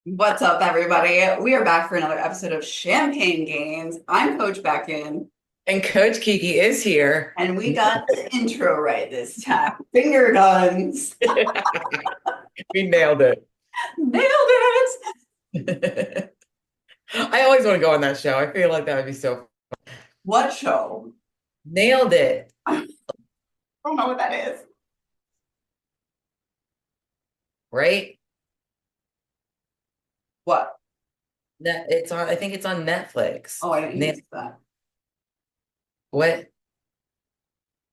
What's up, everybody? We are back for another episode of Champagne Gains. I'm Coach Beckyn, And Coach Kiki is here. and we got the intro right this time. Finger guns. We nailed it. Nailed it. I always want to go on that show. I feel like that would be so What show? nailed it, I don't know what that is. right? What? That it's on, I think it's on Netflix. Oh, I didn't Na use that. what?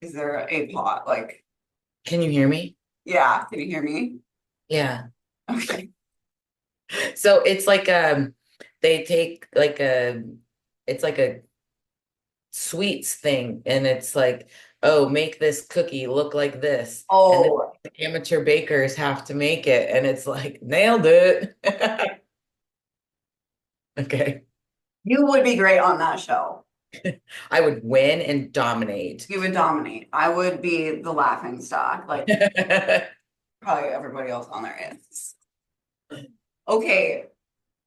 Is there a plot? Like, Can you hear me? yeah, can you hear me? Yeah. Okay. So it's like they take like a it's like a sweets thing and it's like, oh, make this cookie look like this. And then Oh, the amateur bakers have to make it and it's like nailed it. Okay. you would be great on that show. I would win and dominate. You would dominate. I would be the laughing stock, like probably everybody else on there is. Okay,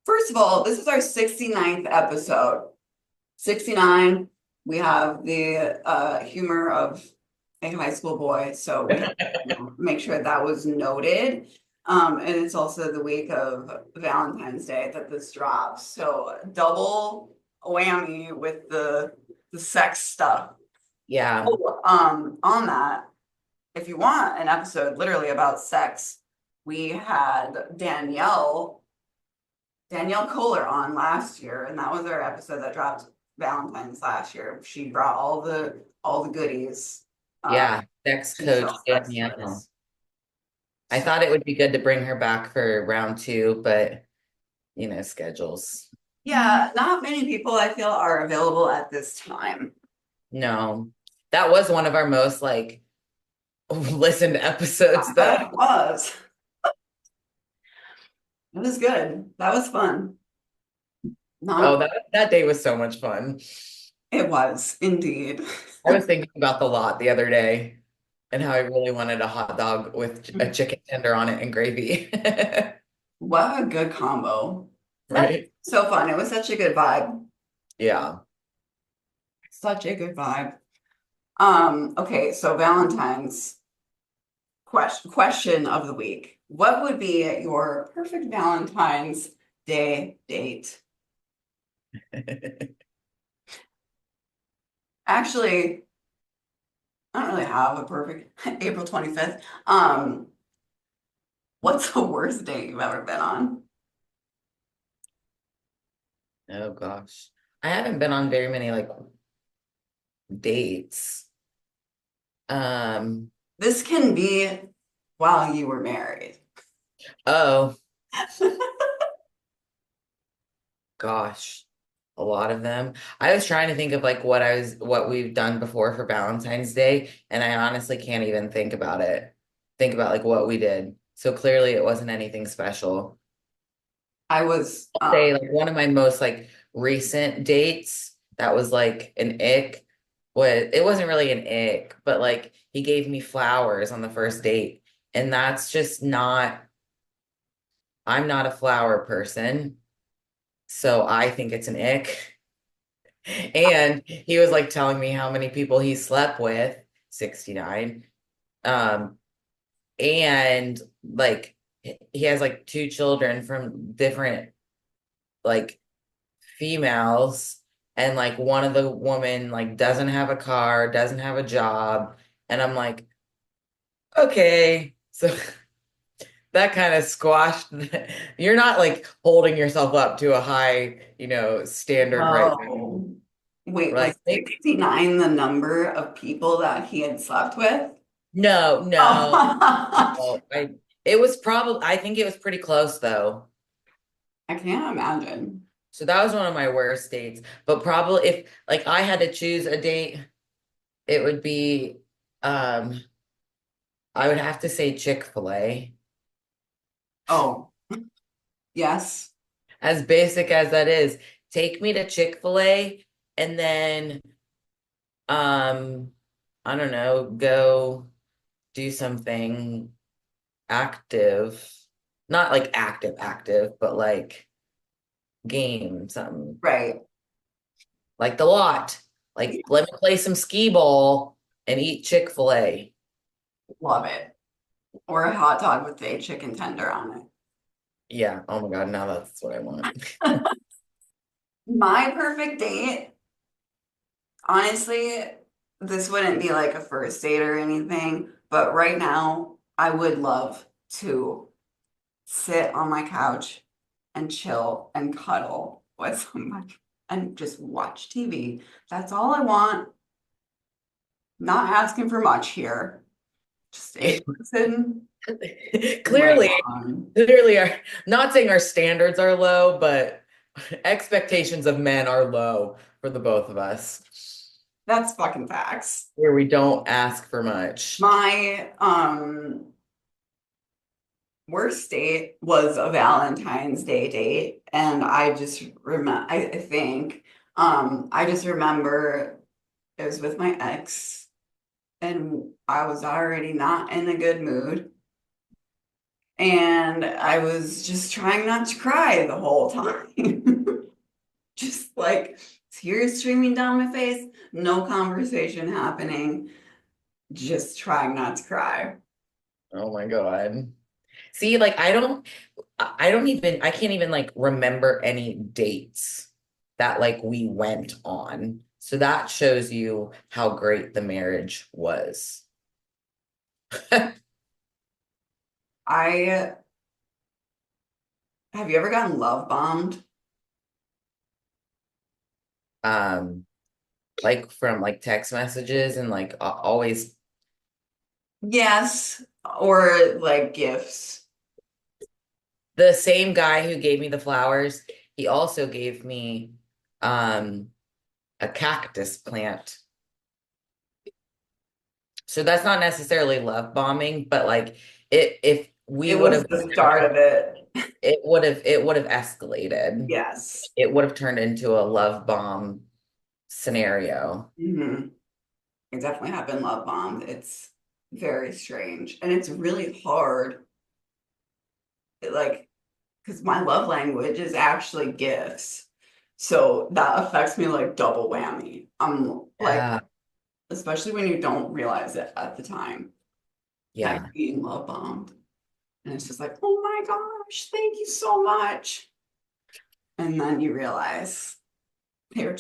first of all, this is our 69th episode. 69, we have the humor of a high school boy, so we have to make sure that was noted. And it's also the week of Valentine's Day that this drops. So double whammy with the sex stuff. Yeah. Oh, on that, if you want an episode literally about sex, we had Danielle Kohler on last year, and that was our episode that dropped Valentine's last year. She brought all the goodies. Yeah. Sex She's so coach sexy. Danielle. I thought it would be good to bring her back for round two, but schedules. Yeah, not many people I feel are available at this time. No. That was one of our most like listened episodes I bet though. it was. It was good. That was fun. Oh, Not that day was so much fun. it was indeed. I was thinking about the lot the other day and how I really wanted a hot dog with a chicken tender on it and gravy. What a good combo. That's Right? so fun. It was such a good vibe. Yeah. Such a good vibe. Okay, so Valentine's question of the week. What would be your perfect Valentine's Day date? Actually, I don't really have a perfect April 25th. What's the worst date you've ever been on? Oh gosh. I haven't been on very many like dates. Um, This can be while you were married. oh gosh, a lot of them. I was trying to think of like what we've done before for Valentine's Day, and I honestly can't even think about it. Think about like what we did. So clearly it wasn't anything special. I was Say like one of my most like recent dates that was like an ick was it wasn't really an ick, but like he gave me flowers on the first date. And that's just not, I'm not a flower person. So I think it's an ick. And he was like telling me how many people he slept with, 69. Um, and like he has like two children from different like females, and like one of the woman like doesn't have a car, doesn't have a job, and I'm like, okay, so that kind of squashed you're not like holding yourself up to a high, standard right now. oh wait, was Like maybe 69 the number of people that he had slept with? no, no, Oh, no. It was probably I think it was pretty close though. I can't imagine. So that was one of my worst dates. But probably if like I had to choose a date, it would be um I would have to say Chick-fil-A. Oh, yes. As basic as that is, take me to Chick-fil-A and then um I don't know, go do something active. not like active, but like game, something Right. like the lot. Like, let me play some skee ball and eat Chick-fil-A. Love it. Or a hot dog with a chicken tender on Yeah. Oh my God. Now that's what I want. it. My perfect date, honestly, this wouldn't be like a first date or anything, but right now, I would love to sit on my couch and chill and cuddle with somebody and just watch TV. That's all I want. Not asking for much here. Just a person right Clearly, on. clearly, not saying our standards are low, but expectations of men are low for the both of us, That's fucking facts. where we don't ask for much. My worst date was a Valentine's Day date, and I just remember. I think I just remember it was with my ex, and I was already not in a good mood, and I was just trying not to cry the whole time. Just like tears streaming down my face, no conversation happening, just trying not to cry. Oh my God. See, like I can't even like remember any dates that like we went on. So that shows you how great the marriage was. I have you ever gotten love bombed? Um, like from like text messages and like always Yes, or like gifts. the same guy who gave me the flowers, he also gave me um a cactus plant. So that's not necessarily love bombing, but like if we It would was have the start of it. it would have escalated. Yes. It would have turned into a love bomb scenario. Hmm. It definitely have been love bombed. It's very strange. And it's really hard, like, because my love language is actually gifts. So that affects me like double whammy. I'm like, Yeah. especially when you don't realize it at the time that Yeah. you're being love bombed. And it's just like, oh my gosh, thank you so much. And then you realize they're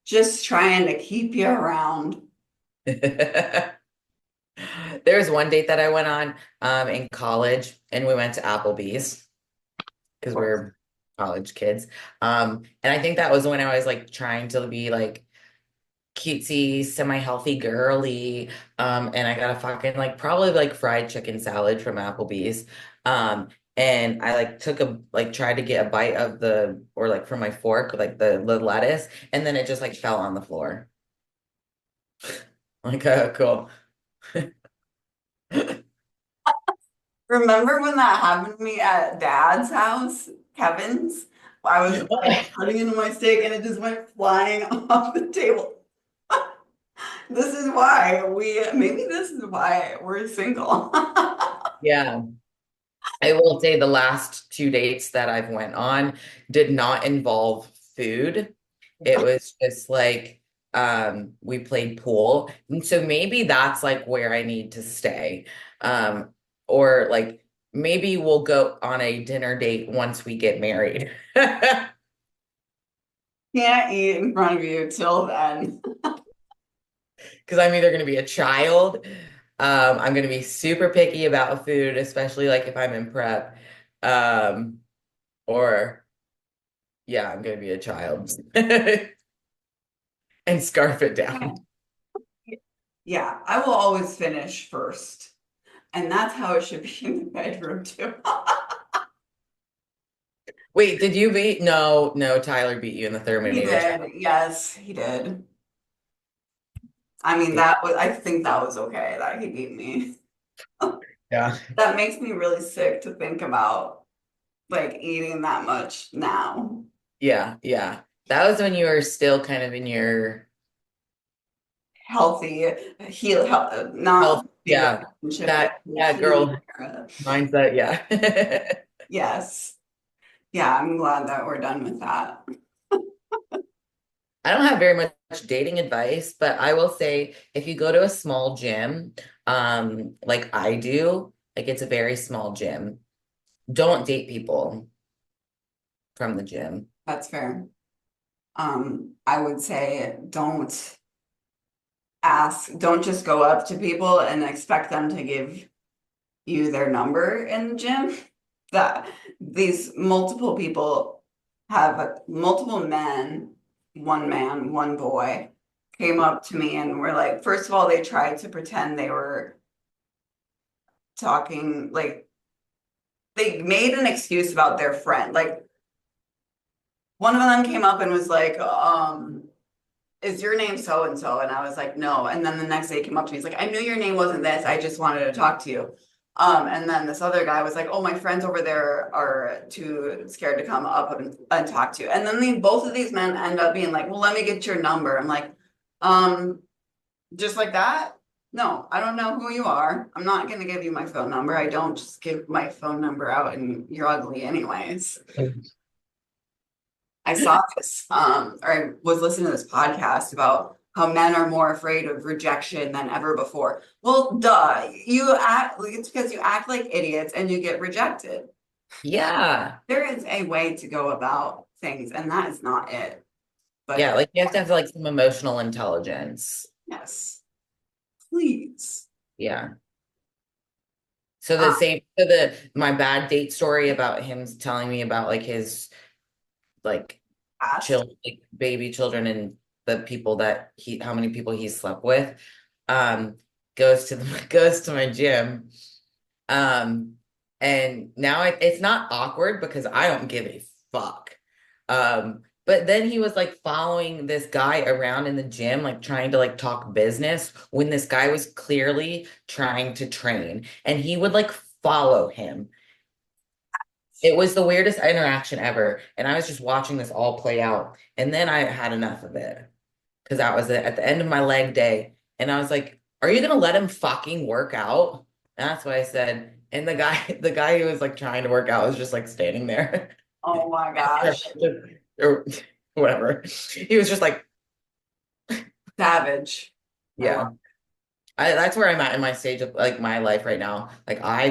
just trying to keep you around. There was one date that I went on in college and we went to Applebee's Of because we course. were college kids. And I think that was when I was like trying to be like cutesy, semi-healthy girly. And I got a fucking like probably like fried chicken salad from Applebee's. Um, and I like took a like tried to get a bite of the or like from my fork, like the lettuce, and then it just like fell on the floor. Like, cool. Remember when that happened to me at dad's house, Kevin's? I was like cutting into my steak and it just went flying off the table. This is why maybe this is why we're single. Yeah. I will say the last two dates that I've went on did not involve food. It was just like we played pool. And so maybe that's like where I need to stay. Um or like maybe we'll go on a dinner date once we get married. Can't eat in front of you till then. Because I'm either going to be a child, I'm going to be super picky about food, especially like if I'm in prep. Um or yeah, I'm going to be a child. And scarf it down. Yeah, I will always finish first. And that's how it should be in the bedroom too. Wait, did you beat? No, no, Tyler beat you in the He Terminator chat. did. Yes, he did. I mean, that was, I think that was okay that he beat me. Yeah. That makes me really sick to think about like eating that much now. Yeah, yeah. That was when you were still kind of in your Healthy, heal, health. not the Yeah. relationship, but That the that healing girl era. mindset. Yeah. Yes. Yeah, I'm glad that we're done with that. I don't have very much dating advice, but I will say if you go to a small gym, like I do, like it's a very small gym, don't date people from the gym. That's fair. I would say don't just go up to people and expect them to give you their number in the gym. That these multiple people have multiple men, one man, one boy, came up to me and were like, first of all, they tried to pretend they were talking, like they made an excuse about their friend. Like one of them came up and was like, is your name so and so? And I was like, no. And then the next day he came up to me, he's like, I knew your name wasn't this. I just wanted to talk to you. And then this other guy was like, oh, my friends over there are too scared to come up and talk to you. And then both of these men end up being like, well, let me get your number. I'm like, um, just like that? No, I don't know who you are. I'm not going to give you my phone number. I don't just give my phone number out and you're ugly anyways. I saw this, or I was listening to this podcast about how men are more afraid of rejection than ever before. Well, duh, it's because you act like idiots and you get rejected. Yeah. There is a way to go about things, and that is not it. But Yeah, like you have to have like some emotional intelligence. yes, please. Yeah. So Uh, my bad date story about him telling me about like his like past. like baby children and the people that how many people he slept with, um, goes to goes to my gym. And now it's not awkward because I don't give a fuck. But then he was like following this guy around in the gym, like trying to like talk business when this guy was clearly trying to train, and he would like follow him. It was the weirdest interaction ever. And I was just watching this all play out. And then I had enough of it because that was it at the end of my leg day. And I was like, are you gonna let him fucking work out? And that's what I said. And the guy who was like trying to work out was just like standing there. Oh my gosh, Or whatever. He was just like, savage. I love. yeah. That's where I'm at in my stage of like my life right now. Like I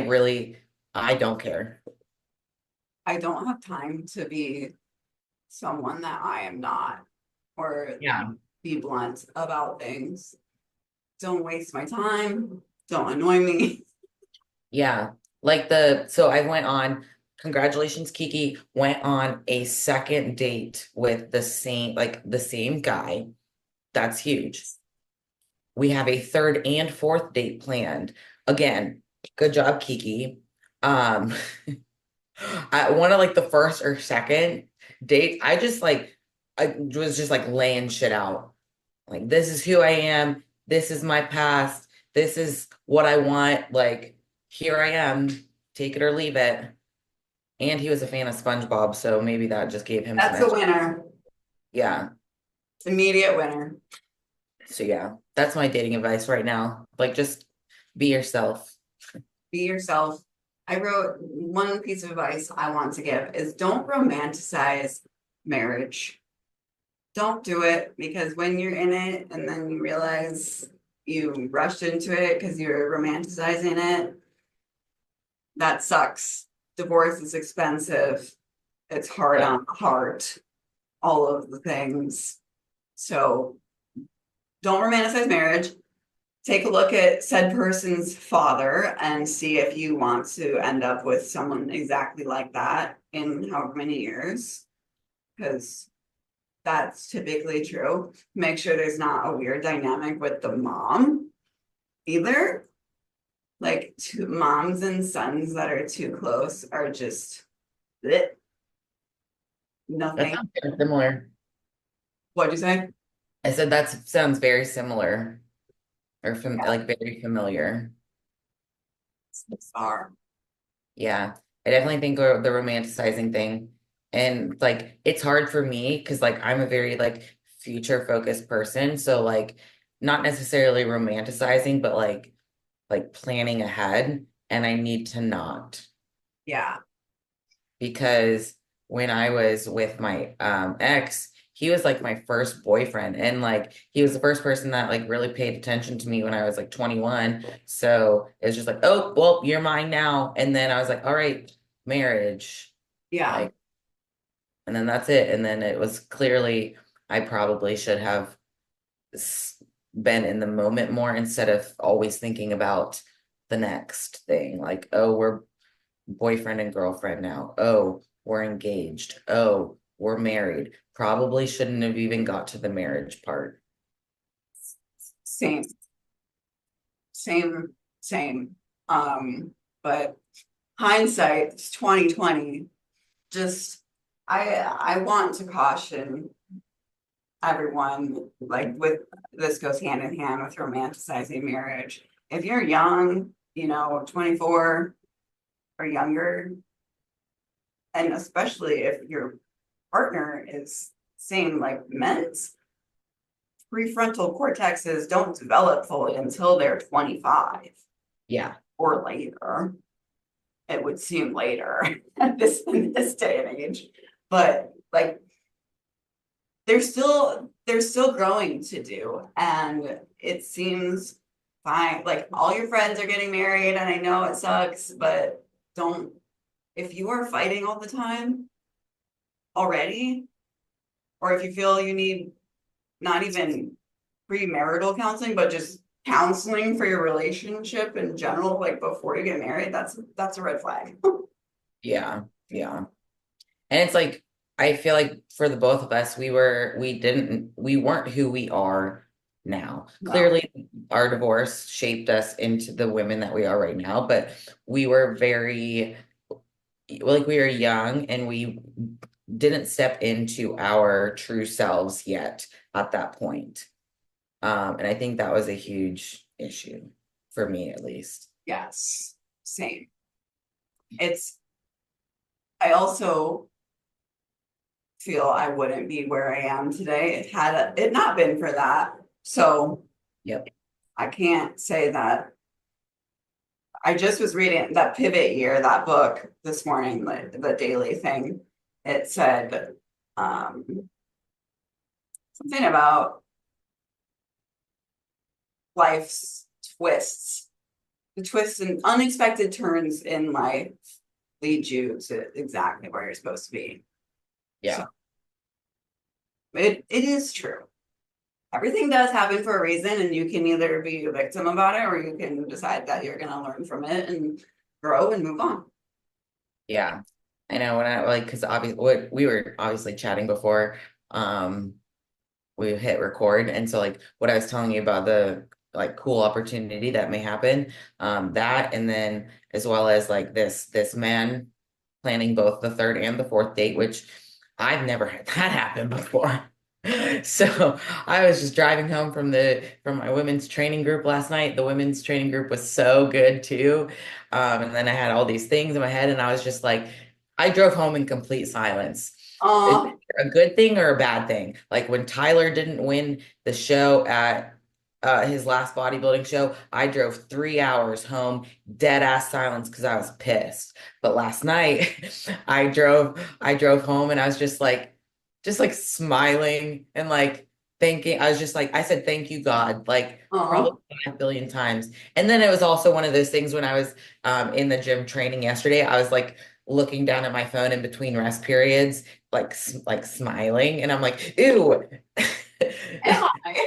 don't care. I don't have time to be someone that I am not, or Yeah. be blunt about things. Don't waste my time. Don't annoy me. Yeah. So I went on, congratulations, Kiki, went on a second date with the same guy. That's huge. We have a third and fourth date planned. Again, good job, Kiki. Um, I one of like the first or second dates, I was just like laying shit out. Like, this is who I am. This is my past. This is what I want. Like, here I am. Take it or leave it. And he was a fan of SpongeBob, so maybe that just gave him some That's a extra. winner. Yeah. Immediate winner. So yeah, that's my dating advice right now. Like, just be yourself. Be yourself. I wrote one piece of advice I want to give is don't romanticize marriage. Don't do it because when you're in it and then you realize you rushed into it because you're romanticizing it, that sucks. Divorce is expensive. It's hard Yeah. on the heart, all of the things. So don't romanticize marriage. Take a look at said person's father and see if you want to end up with someone exactly like that in however many years, because that's typically true. Make sure there's not a weird dynamic with the mom either. Like two moms and sons that are too close are just bleh, That nothing. sounds kind of similar. What'd you say? I said that sounds very similar or Yeah, like very familiar. it's bizarre. Yeah, I definitely think the romanticizing thing, and like it's hard for me because like I'm a very like future focused person, so like not necessarily romanticizing, but like planning ahead, and I need to not. Yeah. because when I was with my ex, he was like my first boyfriend, and like he was the first person that like really paid attention to me when I was like 21. So it was just like, oh, well, you're mine now. And then I was like, all right, marriage. Yeah. Like, and then that's it. And then it was clearly I probably should have been in the moment more instead of always thinking about the next thing. Like, oh, we're boyfriend and girlfriend now. Oh, we're engaged. Oh, we're married. Probably shouldn't have even got to the marriage part. Same, same, same. But hindsight, it's 2020. Just I want to caution everyone, like with this goes hand in hand with romanticizing marriage. If you're young, 24 or younger, and especially if your partner is same like men's, prefrontal cortexes don't develop fully until they're 25 Yeah. or later. It would seem later in this day and age. But like they're still growing to do. And it seems fine. Like all your friends are getting married, and I know it sucks, but don't, if you are fighting all the time already, or if you feel you need not even premarital counseling, but just counseling for your relationship in general, like before you get married, that's a red flag. Yeah. Yeah. And it's like, I feel like for the both of us, we weren't who we are now. No. Clearly, our divorce shaped us into the women that we are right now, but we were very, like, we were young and we didn't step into our true selves yet at that point. And I think that was a huge issue for me, at least. Yes. Same. It's I also feel I wouldn't be where I am today had it not been for that. So Yep. I can't say that. I just was reading that Pivot Year, that book this morning, the daily thing. It said something about life's twists. The twists and unexpected turns in life lead you to exactly where you're supposed to be. So Yeah. it is true. Everything does happen for a reason, and you can either be a victim about it or you can decide that you're going to learn from it and grow and move on. Yeah. I know when I like, because obviously we were obviously chatting before we hit record. And so like what I was telling you about the like cool opportunity that may happen, that and then as well as like this man planning both the third and the fourth date, which I've never had that happen before. So I was just driving home from my women's training group last night. The women's training group was so good too. And then I had all these things in my head, and I was just like, I drove home in complete silence. Is Uh, it a good thing or a bad thing? Like when Tyler didn't win the show at his last bodybuilding show, I drove 3 hours home, dead ass silence because I was pissed. But last night, I drove home and I was just like smiling and like thanking. I was just like, I said, thank you, God, like uh, probably 5 billion times. And then it was also one of those things when I was in the gym training yesterday, I was like looking down at my phone in between rest periods, like smiling, and I'm like, ew. am I?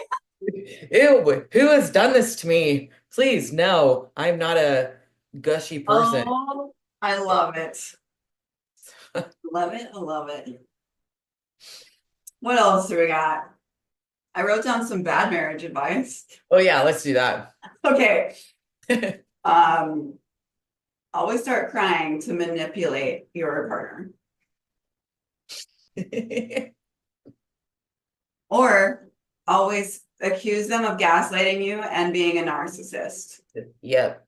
Ew, who has done this to me? Please, no, I'm not a gushy person. Oh, I love it. Love it. I love it. What else do we got? I wrote down some bad marriage advice. Oh yeah, let's do that. Okay. Um, always start crying to manipulate your partner. Or always accuse them of gaslighting you and being a narcissist. Yep.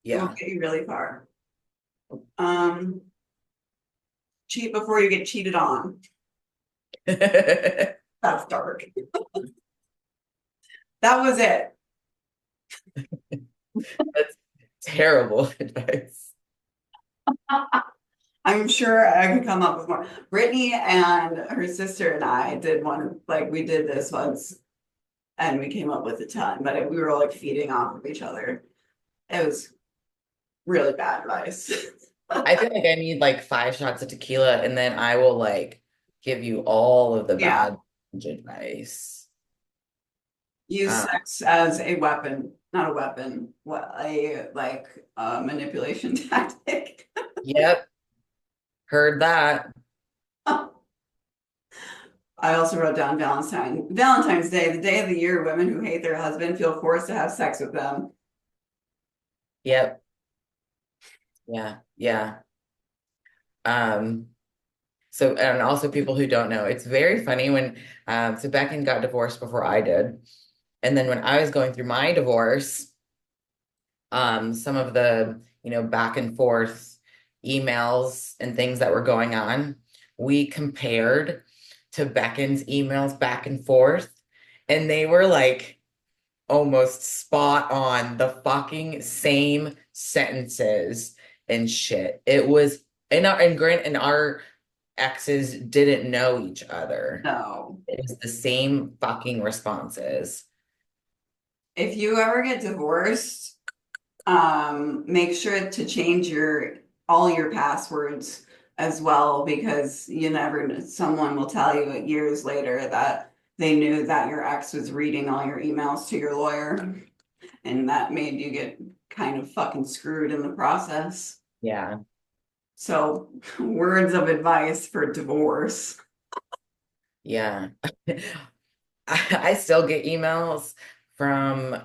It will Yeah. get you really far. Um, cheat before you get cheated on. That's That's dark. That was it. terrible advice. I'm sure I could come up with more. Brittany and her sister and I did one, like we did this once and we came up with a ton, but we were like feeding off of each other. It was really bad advice. I feel like I need like 5 shots of tequila and then I will like give you all of the Yeah, bad advice. use Uh, sex as a weapon, not a weapon, what a like manipulation tactic. yep, heard that. I also wrote down Valentine's Day, the day of the year women who hate their husband feel forced to have sex with them. Yep. Yeah. Yeah. Um, so and also people who don't know, it's very funny when so Beckyn got divorced before I did. And then when I was going through my divorce, some of the, back and forth emails and things that were going on, we compared to Beckyn's emails back and forth, and they were like almost spot on the fucking same sentences and shit. It was and our exes didn't know each other. No. It was the same fucking responses. If you ever get divorced, make sure to change all your passwords as well because you never someone will tell you years later that they knew that your ex was reading all your emails to your lawyer and that made you get kind of fucking screwed in the process. Yeah. So, words of advice for divorce. Yeah. I still get emails from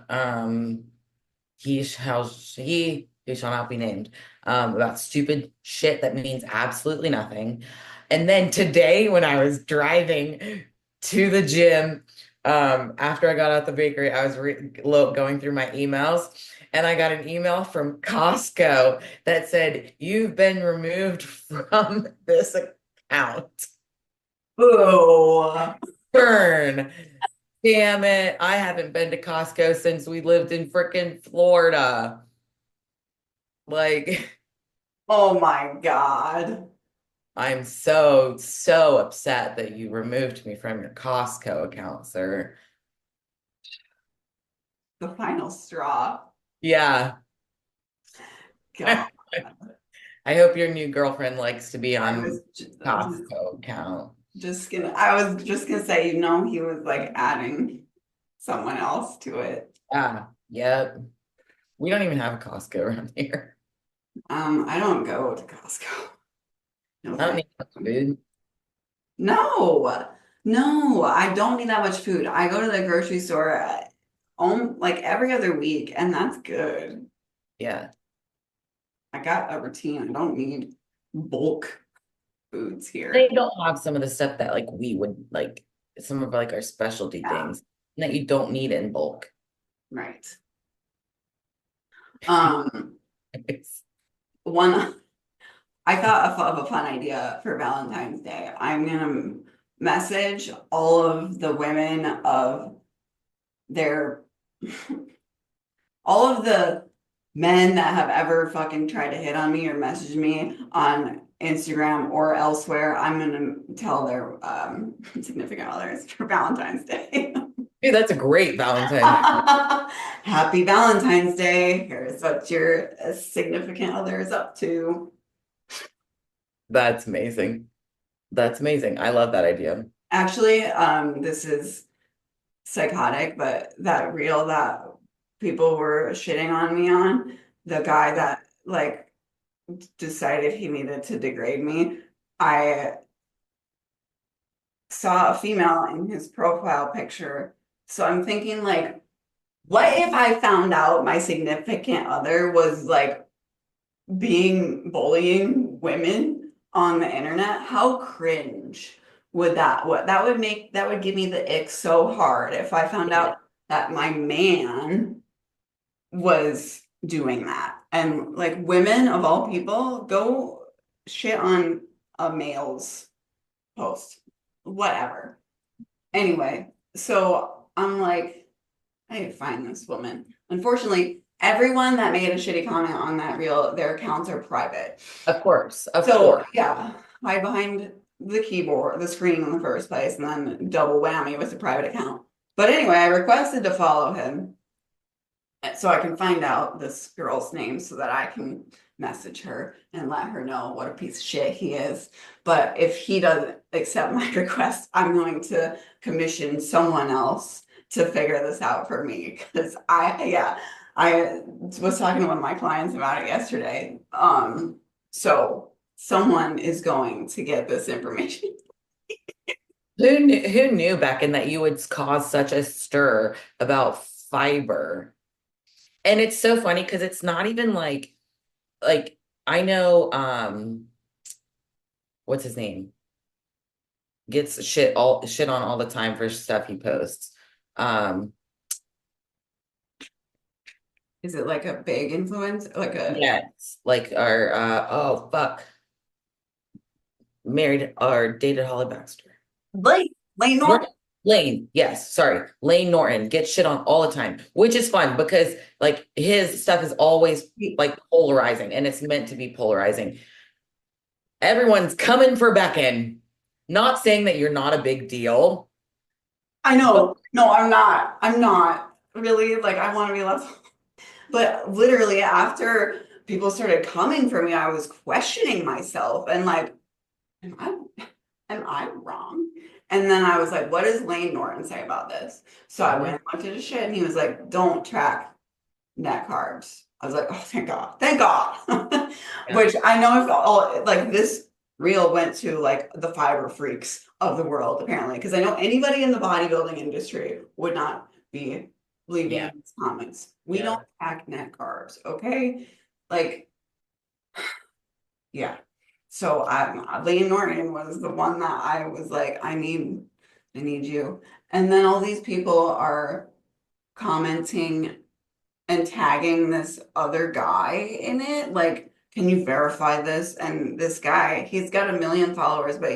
he shall not be named about stupid shit that means absolutely nothing. And then today when I was driving to the gym after I got out the bakery, I was going through my emails and I got an email from Costco that said you've been removed from this account. Oh, Burn. Damn it. I haven't been to Costco since we lived in frickin' Florida. Like, oh my God. I'm so, so upset that you removed me from your Costco account, sir. The final straw. Yeah. God. I hope your new girlfriend likes to be I on was Costco account. I was just gonna say, he was like adding someone else to it. Ah, yep. We don't even have a Costco around here. I don't go to Costco. No I don't thanks. need much food. No, no, I don't need that much food. I go to the grocery store like every other week, and that's good. Yeah. I got a routine. I don't need bulk foods They here. don't have some of the stuff that like we would like some of like our specialty Yeah, things that you don't need in bulk. right. Um, one I thought of a fun idea for Valentine's Day. I'm gonna message all of the women of their all of the men that have ever fucking tried to hit on me or message me on Instagram or elsewhere. I'm gonna tell their significant others for Valentine's Day. Dude, that's a great Valentine's. Happy Valentine's Day. Here's what your significant other is up to. That's amazing. That's amazing. I love that idea. Actually, this is psychotic, but that reel that people were shitting on me on, the guy that like decided he needed to degrade me, I saw a female in his profile picture. So I'm thinking like, what if I found out my significant other was like bullying women on the internet? How cringe would that would give me the ick so hard if I found Yeah. out that my man was doing that. And like women of all people, go shit on a male's post, whatever. Anyway, so I'm like, I need to find this woman. Unfortunately, everyone that made a shitty comment on that reel, their accounts are private. Of course, of So course. yeah, hide behind the keyboard, the screen in the first place, and then double whammy with the private account. But anyway, I requested to follow him so I can find out this girl's name so that I can message her and let her know what a piece of shit he is. But if he doesn't accept my request, I'm going to commission someone else to figure this out for me because I was talking to one of my clients about it yesterday. So someone is going to get this information. Who knew back in that you would cause such a stir about fiber? And it's so funny because it's not even like I know what's his name? Gets shit on all the time for stuff he posts. Um Is it like a big influence? Like a yes, like our oh fuck, married or dated Holly Baxter. Lane Norton? Lane, yes, sorry. Lane Norton gets shit on all the time, which is fun because like his stuff is always like polarizing and it's meant to be polarizing. Everyone's coming for Beckyn. Not saying that you're not a big deal, I but know. No, I'm not. I'm not really like I want to be less. But literally after people started coming for me, I was questioning myself and like, am I wrong? And then I was like, what does Lane Norton say about this? So I went and looked at his shit and he was like, don't track net carbs. I was like, oh, thank God, thank God. yeah, Which I know if all like this reel went to like the fiber freaks of the world, apparently, because I know anybody in the bodybuilding industry would not be leaving yeah, these comments. We yeah. don't pack net carbs, okay? Like, yeah. So Lee Norton was the one that I was like, I need you. And then all these people are commenting and tagging this other guy in it. Like, can you verify this? And this guy, he's got 1 million followers, but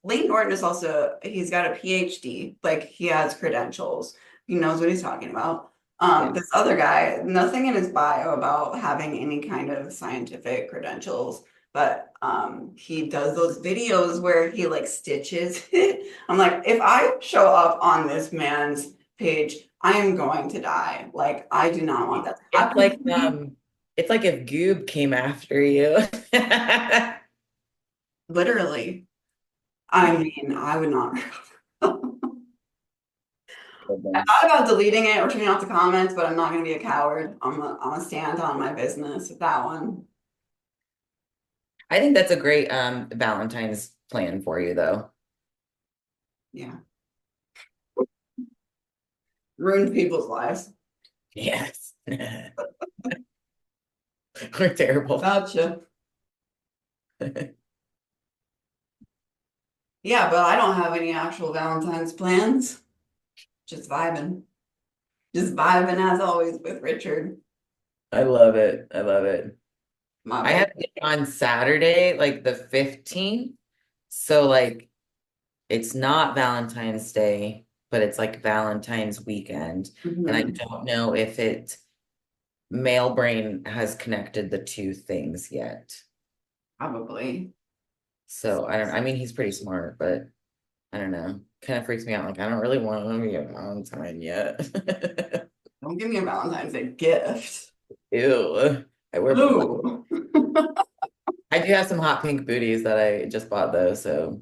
Lee Norton is also, he's got a PhD, like he has credentials. He knows what he's talking about. Yeah. This other guy, nothing in his bio about having any kind of scientific credentials, but he does those videos where he like stitches it. I'm like, if I show up on this man's page, I am going to die. Like, I do not want that to It's happen like to me. it's like if Goob came after you. Literally. I mean, I would not. I Goodness. thought about deleting it or turning off the comments, but I'm not going to be a coward. I'm a stand on my business with that one. I think that's a great Valentine's plan for you though. Yeah. Ruined people's lives. Yes. We're terrible. Gotcha. Yeah, but I don't have any actual Valentine's plans. Just vibing. Just vibing as always with Richard, I love it. I love it. my I boy. have it on Saturday, like the 15th. So like it's not Valentine's Day, but it's like Valentine's weekend. And I Mhm. don't know if male brain has connected the two things yet. Probably. So I mean he's pretty smart, but I don't know. Kind of freaks me out. Like I don't really want to be a Valentine yet. Don't give me a Valentine's Day gift. Ew. I wear Ooh. I do have some hot pink booties that I just bought though, so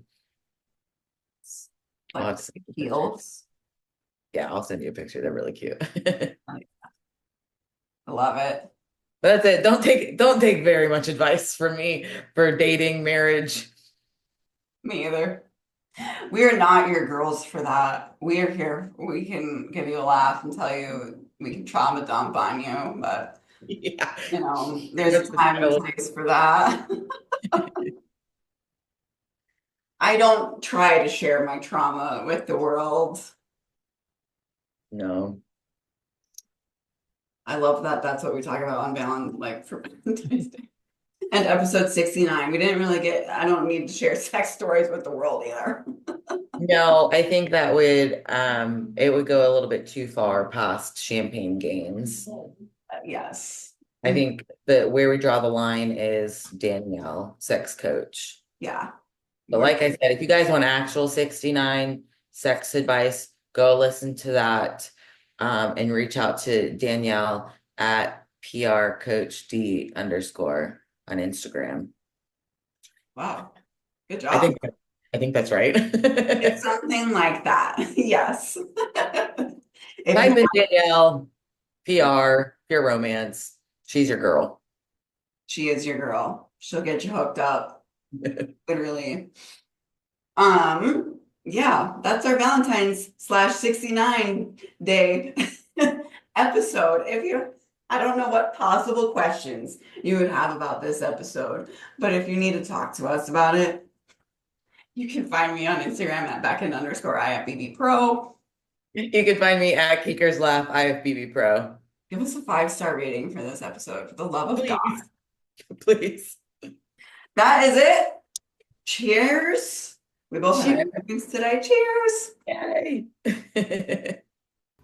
I'll Like have to send you a picture. heels. Yeah, I'll send you a picture. They're really cute. I love it. But that's it. Don't take very much advice from me for dating, marriage. Me either. We are not your girls for that. We are here. We can give you a laugh and tell you we can trauma dump on you, but Yeah. there's a time and place for that. I don't try to share my trauma with the world. No. I love that that's what we talk about on Valentine, like for Valentine's Day. And episode 69, we didn't really I don't need to share sex stories with the world either. No, I think that would it would go a little bit too far past champagne games. Yes. I think that where we draw the line is Danielle, sex coach. Yeah. But like I said, if you guys want actual 69 sex advice, go listen to that and reach out to Danielle at PR Coach D _, on Instagram. Wow. Good I job. think I think that's right. It's something like that. Yes. If Type you, in Danielle, PR, pure romance. She's your girl. she is your girl. She'll get you hooked up. Literally. Yeah, that's our Valentine's /69 day episode. I don't know what possible questions you would have about this episode, but if you need to talk to us about it, you can find me on Instagram at Beckyn _IFBB Pro. You can find me at Keeker's Laugh IFBB Pro. Give us a 5-star rating for this episode, for the love of God. Please. That is it. Cheers. We both had Cheers. drinks today. Cheers. Yay.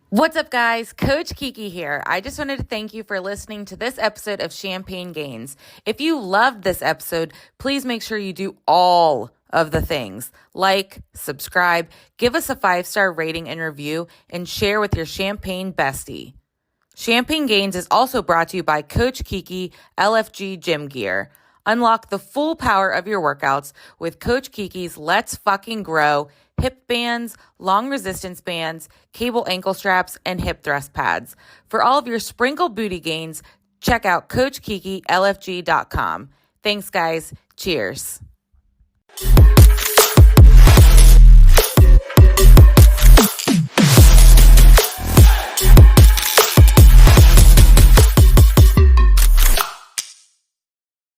What's up, guys? Coach Kiki here. I just wanted to thank you for listening to this episode of Champagne Gainz. If you loved this episode, please make sure you do all of the things like, subscribe, give us a 5-star rating and review, and share with your champagne bestie. Champagne Gainz is also brought to you by Coach Kiki LFG Gym Gear. Unlock the full power of your workouts with Coach Kiki's Let's Fucking Grow hip bands, long resistance bands, cable ankle straps, and hip thrust pads. For all of your sprinkle booty gains, check out CoachKikiLFG.com. Thanks, guys. Cheers.